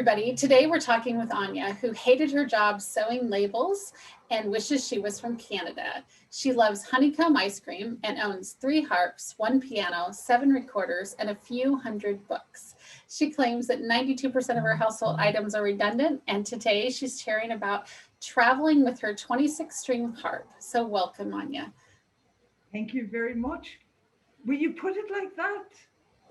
everybody. Today we're talking with Anja, who hated her job sewing labels and wishes she was from Canada. She loves honeycomb ice cream and owns 3 harps, 1 piano, 7 recorders, and a few hundred books. She claims that 92% of her household items are redundant, and today she's sharing about traveling with her 26-string harp. So welcome, Anja. Thank you very much. Will you put it like that?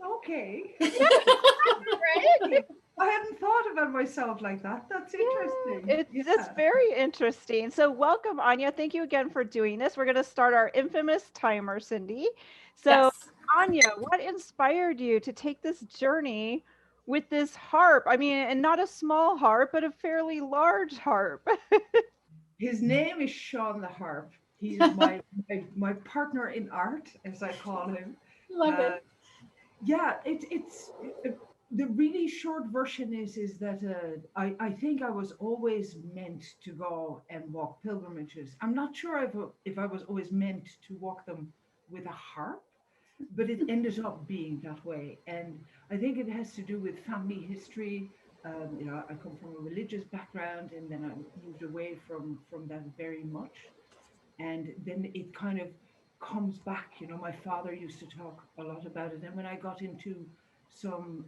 Okay. Right? I hadn't thought about myself like that. That's interesting. It's very interesting. So welcome, Anja. Thank you again for doing this. We're going to start our infamous timer, Cindy. So Yes. Anja, what inspired you to take this journey with this harp? I mean, and not a small harp, but a fairly large harp. His name is Sean the Harp. He is my partner in art, as I call him. Love Uh, it. yeah, it's the really short version is that I think I was always meant to go and walk pilgrimages. I'm not sure if I was always meant to walk them with a harp, but it ended up being that way. And I think it has to do with family history. I come from a religious background, and then I moved away from that very much. And then it kind of comes back. My father used to talk a lot about it, and when I got into some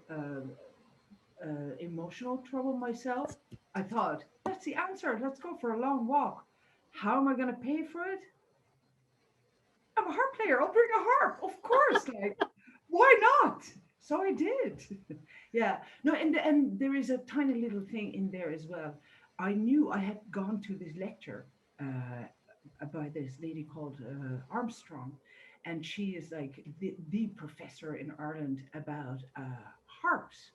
emotional trouble myself, I thought, that's the answer. Let's go for a long walk. How am I going to pay for it? I'm a harp player. I'll bring a harp, of course. Like, why not? So I did. Yeah. No, and there is a tiny little thing in there as well. I knew I had gone to this lecture by this lady called Armstrong, and she is like the professor in Ireland about harps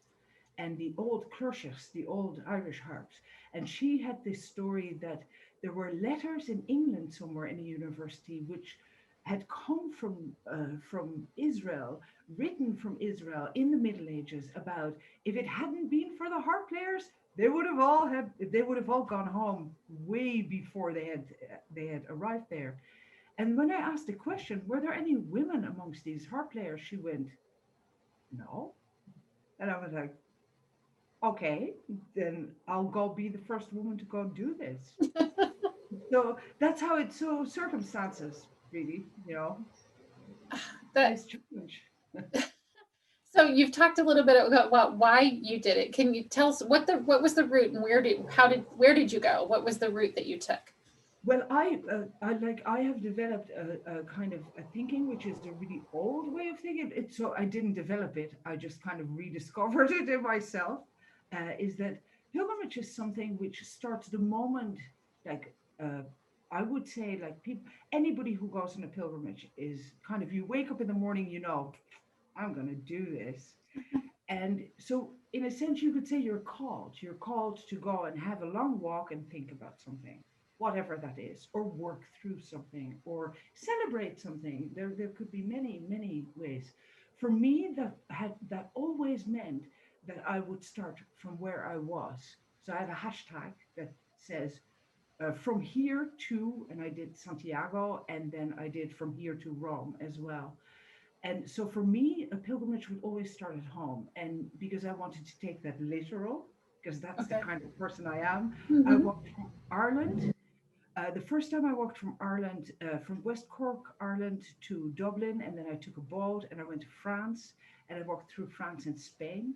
and the old cloirs, the old Irish harps. And she had this story that there were letters in England somewhere in a university which had come from Israel, written from Israel in the Middle Ages about if it hadn't been for the harp players, they would have all gone home way before they had arrived there. And when I asked the question, were there any women amongst these harp players? She went, no. And I was like, okay, then I'll go be the first woman to go do this. So that's how it's so circumstances, really, That nice challenge. So you've talked a little bit about why you did it. Can you tell us what was the route and where did you go? What was the route that you took? Well, I have developed a kind of a thinking which is the really old way of thinking. So I didn't develop it. I just kind of rediscovered it in myself. Is that pilgrimage is something which starts the moment, like I would say, like anybody who goes on a pilgrimage is kind of, you wake up in the morning, I'm going to do this. And so, in a sense, you could say you're called. You're called to go and have a long walk and think about something, whatever that is, or work through something, or celebrate something. There could be many, many ways. For me, that always meant that I would start from where I was. So I have a hashtag that says from here to, and I did Santiago, and then I did from here to Rome as well. And so for me, a pilgrimage would always start at home. And because I wanted to take that literal, because that's the Okay. kind of person I am, I Mm-hmm. walked from Ireland. The first time I walked from Ireland, from West Cork, Ireland to Dublin, and then I took a boat and I went to France, and I walked through France and Spain.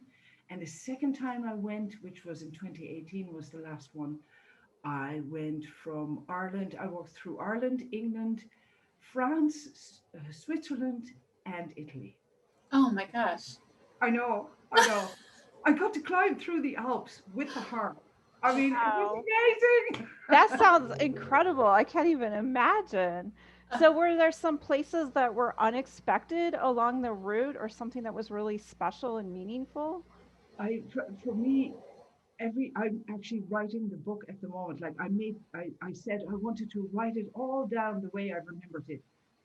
And the second time I went, which was in 2018, was the last one. I went from Ireland, I walked through Ireland, England, France, Switzerland, and Italy. Oh my gosh. I know. I got to climb through the Alps with the harp. I mean, it was Wow. amazing. That sounds incredible. I can't even imagine. So were there some places that were unexpected along the route or something that was really special and meaningful? For me, I'm actually writing the book at the moment. Like I said I wanted to write it all down the way I remembered it.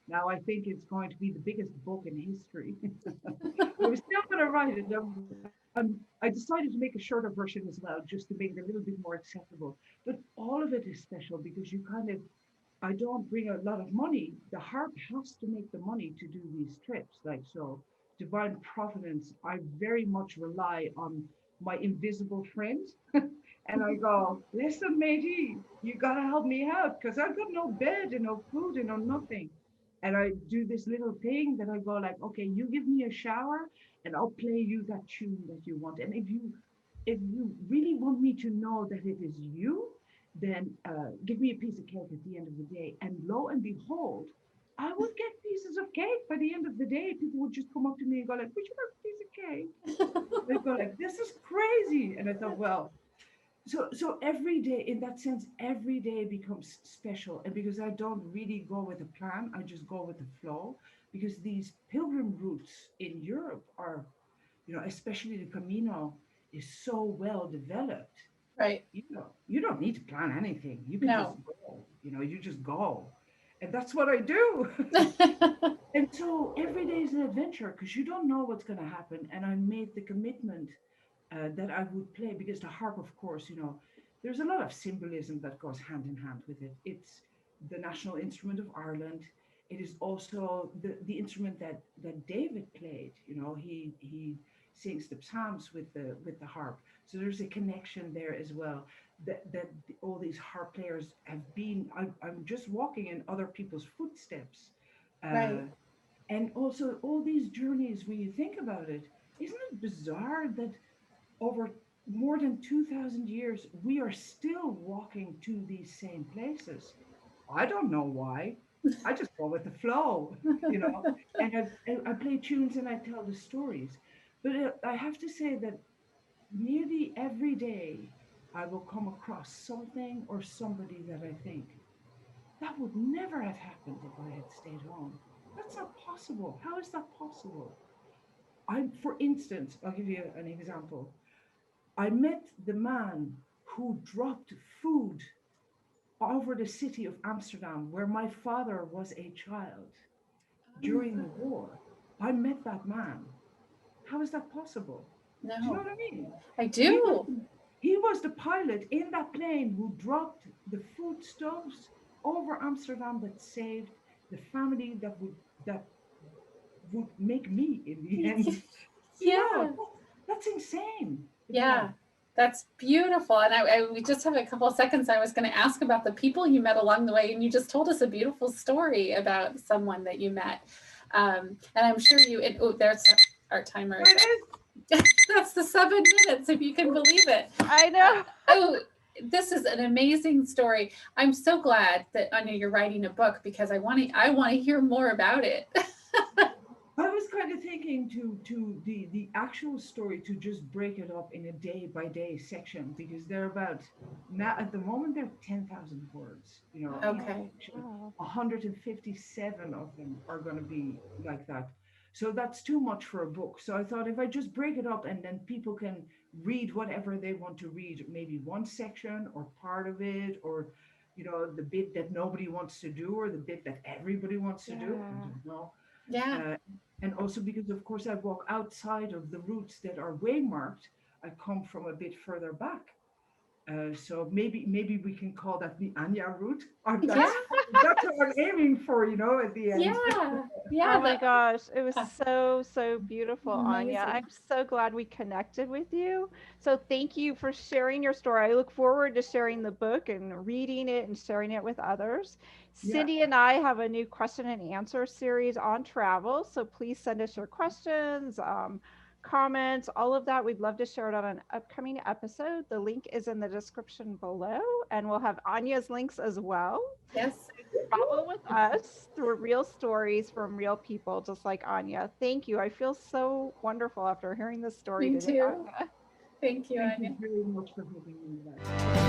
Now I think it's going to be the biggest book in history. We're still going to write it. I decided to make a shorter version as well, just to make it a little bit more acceptable. But all of it is special because I don't bring a lot of money. The harp has to make the money to do these trips. Like, so, divine providence, I very much rely on my invisible friend. And I go, listen, matey, you gotta help me out because I've got no bed and no food and no nothing. And I do this little thing that I go like, okay, you give me a shower and I'll play you that tune that you want. And if you really want me to know that it is you, then give me a piece of cake at the end of the day. And lo and behold, I would get pieces of cake by the end of the day. People would just come up to me and go like, would you like a piece of cake? They'd go like, this is crazy. And I thought, well, so every day in that sense, every day becomes special. And because I don't really go with a plan, I just go with the flow. Because these pilgrim routes in Europe are, especially the Camino is so well developed. Right. You don't need to plan anything. You can just No. go. You just go. And that's what I do. And so every day is an adventure because you don't know what's going to happen. And I made the commitment that I would play because the harp, of course, there's a lot of symbolism that goes hand in hand with it. It's the national instrument of Ireland. It is also the instrument that David played. He sings the psalms with the harp. So there's a connection there as well. That all these harp players have been. I'm just walking in other people's footsteps. Right. And also all these journeys, when you think about it, isn't it bizarre that over more than 2,000 years, we are still walking to these same places? I don't know why. I just go with the flow, you know. And I play tunes and I tell the stories. But I have to say that nearly every day, I will come across something or somebody that I think that would never have happened if I had stayed home. That's not possible. How is that possible? For instance, I'll give you an example. I met the man who dropped food over the city of Amsterdam, where my father was a child during the war. I met that man. How is that possible? Do you know No, what I mean? I He was, do. he was the pilot in that plane who dropped the foodstuffs over Amsterdam that saved the family that would make me in the end. Yeah. That's insane. It's like, Yeah. That's beautiful. And we just have a couple of seconds. I was going to ask about the people you met along the way, and you just told us a beautiful story about someone that you met. And I'm sure there's our timer. That's the 7 minutes, if you can believe it. I know. Oh, this is an amazing story. I'm so glad that Anja, you're writing a book because I want to hear more about it. I was kind of thinking to the actual story to just break it up in a day by day section because they're about now at the moment they're 10,000 words. Okay. Wow. 157 of them are going to be like that. So that's too much for a book. So I thought if I just break it up and then people can read whatever they want to read, maybe one section or part of it, or the bit that nobody wants to do or the bit that everybody wants to do. I don't know. Yeah. And also because, of course, I walk outside of the routes that are waymarked. I come from a bit further back. So maybe we can call that the Anja route. Yeah. That's what I'm aiming for, at the end. Yeah. Yeah. Oh my gosh, it was so beautiful, Amazing. Anja. I'm so glad we connected with you. So thank you for sharing your story. I look forward to sharing the book and reading it and sharing it with others. Yeah. Cindy and I have a new question and answer series on travel. So please send us your questions, comments, all of that. We'd love to share it on an upcoming episode. The link is in the description below, and we'll have Anja's links as well. Yes. Travel with us through real stories from real people, just like Anja. Thank you. I feel so wonderful after hearing this story Me today, too. Anja. Thank you, Thank Anja. you very much for having me back.